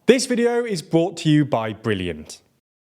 This video is brought to you by Brilliant.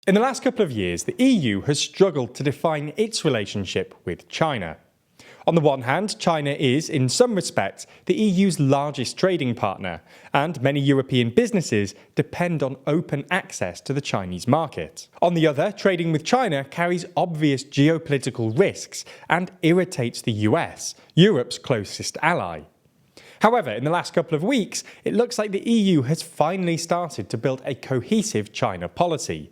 In the last couple of years, the EU has struggled to define its relationship with China. On the one hand, China is, in some respects, the EU's largest trading partner, and many European businesses depend on open access to the Chinese market. On the other, trading with China carries obvious geopolitical risks and irritates the US, Europe's closest ally. However, in the last couple of weeks, it looks like the EU has finally started to build a cohesive China policy.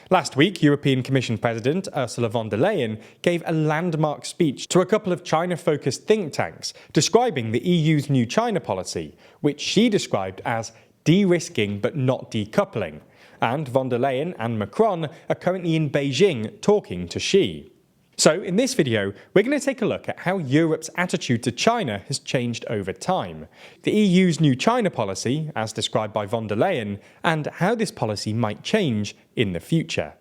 Last week, European Commission President Ursula von der Leyen gave a landmark speech to a couple of China-focused think tanks describing the EU's new China policy, which she described as de-risking but not decoupling. And von der Leyen and Macron are currently in Beijing talking to Xi. So in this video, we're going to take a look at how Europe's attitude to China has changed over time, the EU's new China policy, as described by von der Leyen, and how this policy might change in the future.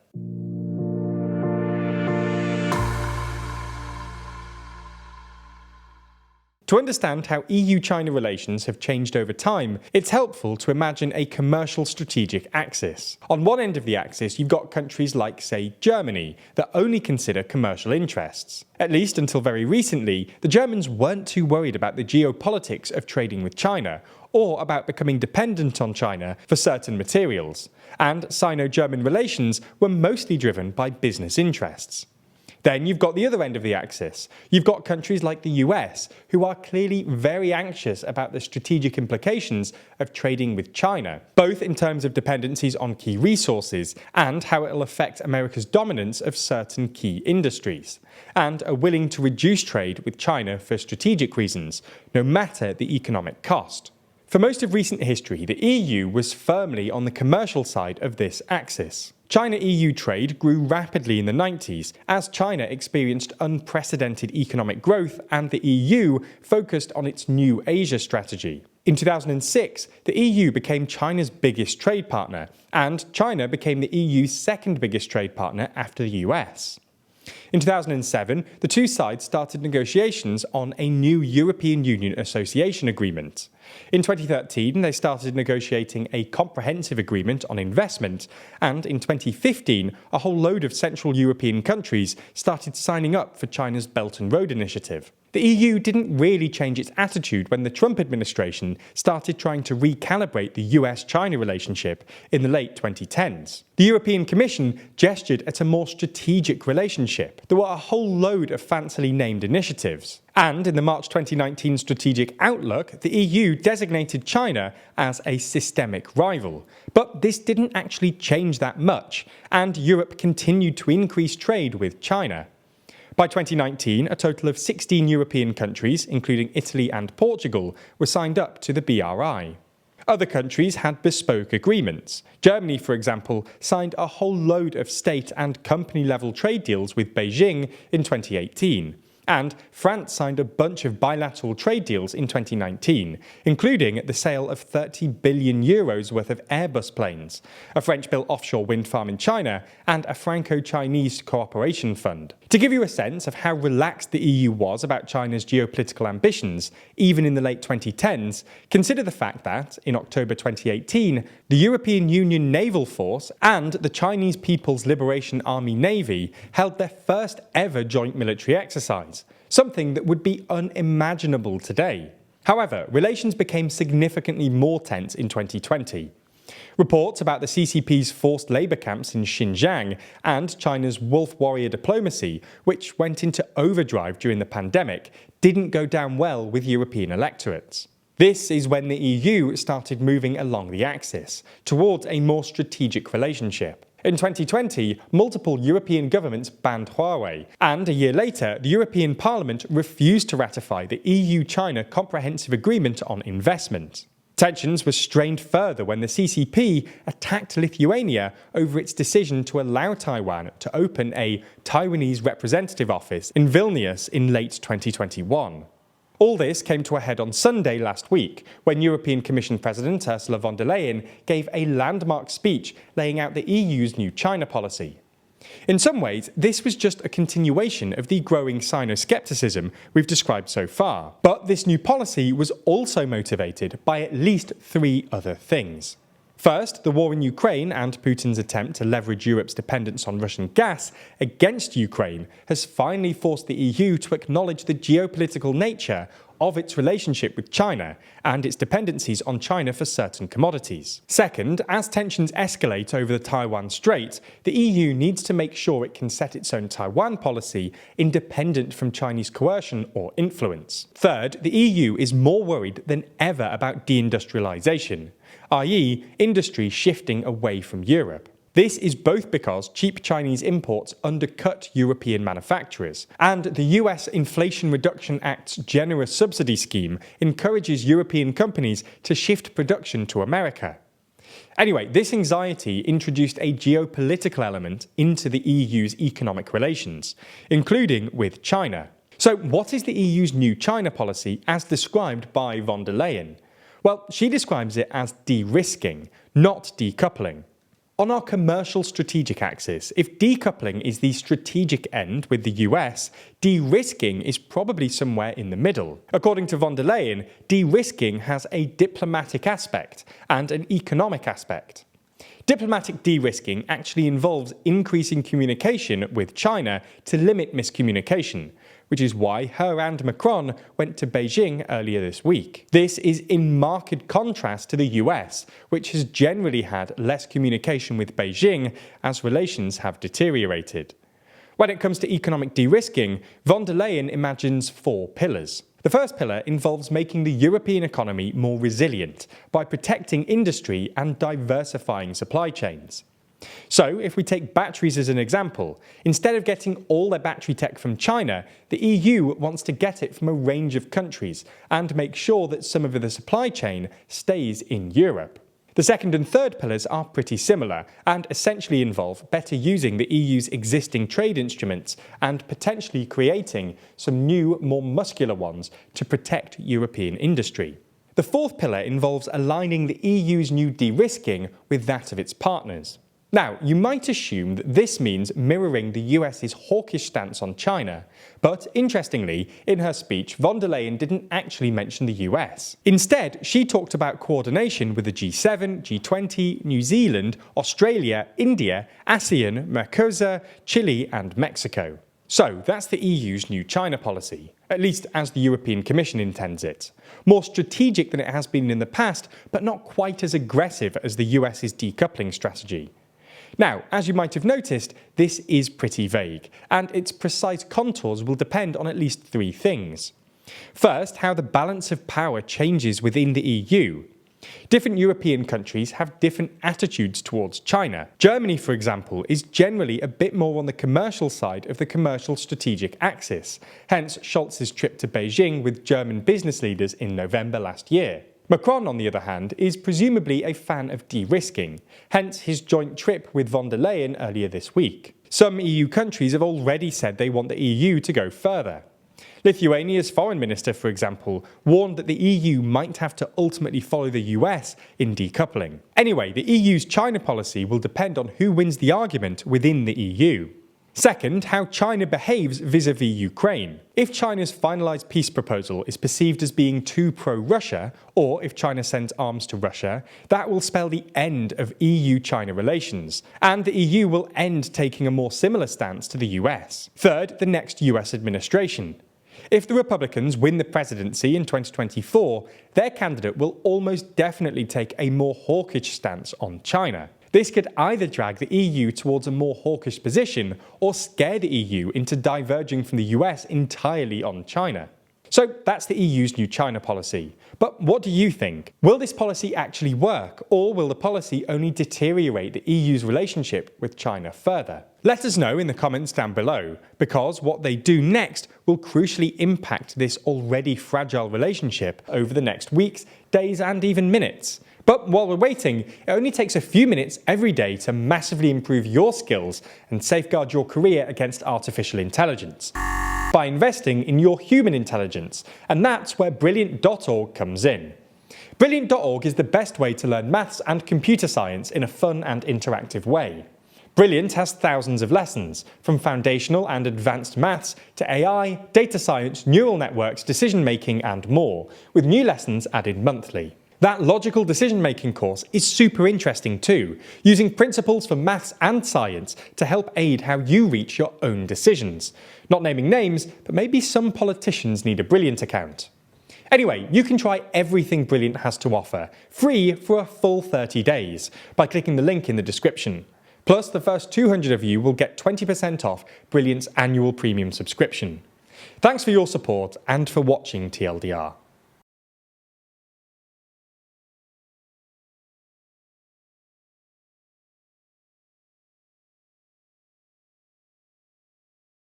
To understand how EU-China relations have changed over time, it's helpful to imagine a commercial strategic axis. On one end of the axis, you've got countries like, say, Germany, that only consider commercial interests. At least until very recently, the Germans weren't too worried about the geopolitics of trading with China, or about becoming dependent on China for certain materials, and Sino-German relations were mostly driven by business interests. Then you've got the other end of the axis. You've got countries like the US, who are clearly very anxious about the strategic implications of trading with China, both in terms of dependencies on key resources and how it will affect America's dominance of certain key industries, and are willing to reduce trade with China for strategic reasons, no matter the economic cost. For most of recent history, the EU was firmly on the commercial side of this axis. China-EU trade grew rapidly in the 90s as China experienced unprecedented economic growth and the EU focused on its New Asia strategy. In 2006, the EU became China's biggest trade partner, and China became the EU's second biggest trade partner after the US. In 2007, the two sides started negotiations on a new European Union Association Agreement. In 2013, they started negotiating a comprehensive agreement on investment, and in 2015, a whole load of Central European countries started signing up for China's Belt and Road Initiative. The EU didn't really change its attitude when the Trump administration started trying to recalibrate the US-China relationship in the late 2010s. The European Commission gestured at a more strategic relationship. There were a whole load of fancily named initiatives. And in the March 2019 Strategic Outlook, the EU designated China as a systemic rival. But this didn't actually change that much, and Europe continued to increase trade with China. By 2019, a total of 16 European countries, including Italy and Portugal, were signed up to the BRI. Other countries had bespoke agreements. Germany, for example, signed a whole load of state and company-level trade deals with Beijing in 2018. And France signed a bunch of bilateral trade deals in 2019, including the sale of €30 billion worth of Airbus planes, a French-built offshore wind farm in China, and a Franco-Chinese cooperation fund. To give you a sense of how relaxed the EU was about China's geopolitical ambitions, even in the late 2010s, consider the fact that, in October 2018, the European Union Naval Force and the Chinese People's Liberation Army Navy held their first ever joint military exercise, something that would be unimaginable today. However, relations became significantly more tense in 2020. Reports about the CCP's forced labour camps in Xinjiang and China's wolf warrior diplomacy, which went into overdrive during the pandemic, didn't go down well with European electorates. This is when the EU started moving along the axis, towards a more strategic relationship. In 2020, multiple European governments banned Huawei, and a year later, the European Parliament refused to ratify the EU-China Comprehensive Agreement on Investment. Tensions were strained further when the CCP attacked Lithuania over its decision to allow Taiwan to open a Taiwanese representative office in Vilnius in late 2021. All this came to a head on Sunday last week, when European Commission President Ursula von der Leyen gave a landmark speech laying out the EU's new China policy. In some ways, this was just a continuation of the growing Sino-skepticism we've described so far. But this new policy was also motivated by at least three other things. First, the war in Ukraine and Putin's attempt to leverage Europe's dependence on Russian gas against Ukraine has finally forced the EU to acknowledge the geopolitical nature of its relationship with China and its dependencies on China for certain commodities. Second, as tensions escalate over the Taiwan Strait, the EU needs to make sure it can set its own Taiwan policy independent from Chinese coercion or influence. Third, the EU is more worried than ever about deindustrialization, i.e., industry shifting away from Europe. This is both because cheap Chinese imports undercut European manufacturers, and the US Inflation Reduction Act's generous subsidy scheme encourages European companies to shift production to America. Anyway, this anxiety introduced a geopolitical element into the EU's economic relations, including with China. So what is the EU's new China policy as described by von der Leyen? Well, she describes it as de-risking, not decoupling. On our commercial strategic axis, if decoupling is the strategic end with the US, de-risking is probably somewhere in the middle. According to von der Leyen, de-risking has a diplomatic aspect and an economic aspect. Diplomatic de-risking actually involves increasing communication with China to limit miscommunication, which is why her and Macron went to Beijing earlier this week. This is in marked contrast to the US, which has generally had less communication with Beijing as relations have deteriorated. When it comes to economic de-risking, von der Leyen imagines 4 pillars. The first pillar involves making the European economy more resilient by protecting industry and diversifying supply chains. So, if we take batteries as an example, instead of getting all their battery tech from China, the EU wants to get it from a range of countries and make sure that some of the supply chain stays in Europe. The second and third pillars are pretty similar and essentially involve better using the EU's existing trade instruments and potentially creating some new, more muscular ones to protect European industry. The fourth pillar involves aligning the EU's new de-risking with that of its partners. Now, you might assume that this means mirroring the US's hawkish stance on China, but interestingly, in her speech, von der Leyen didn't actually mention the US. Instead, she talked about coordination with the G7, G20, New Zealand, Australia, India, ASEAN, Mercosur, Chile, and Mexico. So, that's the EU's new China policy, at least as the European Commission intends it. More strategic than it has been in the past, but not quite as aggressive as the US's decoupling strategy. Now, as you might have noticed, this is pretty vague, and its precise contours will depend on at least 3 things. First, how the balance of power changes within the EU. Different European countries have different attitudes towards China. Germany, for example, is generally a bit more on the commercial side of the commercial strategic axis, hence Scholz's trip to Beijing with German business leaders in November last year. Macron, on the other hand, is presumably a fan of de-risking, hence his joint trip with von der Leyen earlier this week. Some EU countries have already said they want the EU to go further. Lithuania's foreign minister, for example, warned that the EU might have to ultimately follow the US in decoupling. Anyway, the EU's China policy will depend on who wins the argument within the EU. Second, how China behaves vis-à-vis Ukraine. If China's finalised peace proposal is perceived as being too pro-Russia, or if China sends arms to Russia, that will spell the end of EU-China relations, and the EU will end taking a more similar stance to the US. Third, the next US administration. If the Republicans win the presidency in 2024, their candidate will almost definitely take a more hawkish stance on China. This could either drag the EU towards a more hawkish position or scare the EU into diverging from the US entirely on China. So that's the EU's new China policy. But what do you think? Will this policy actually work, or will the policy only deteriorate the EU's relationship with China further? Let us know in the comments down below, because what they do next will crucially impact this already fragile relationship over the next weeks, days, and even minutes. But while we're waiting, it only takes a few minutes every day to massively improve your skills and safeguard your career against artificial intelligence by investing in your human intelligence, and that's where Brilliant.org comes in. Brilliant.org is the best way to learn maths and computer science in a fun and interactive way. Brilliant has thousands of lessons, from foundational and advanced maths to AI, data science, neural networks, decision making, and more, with new lessons added monthly. That logical decision-making course is super interesting too, using principles for maths and science to help aid how you reach your own decisions. Not naming names, but maybe some politicians need a Brilliant account. Anyway, you can try everything Brilliant has to offer, free for a full 30 days, by clicking the link in the description. Plus, the first 200 of you will get 20% off Brilliant's annual premium subscription. Thanks for your support and for watching TLDR.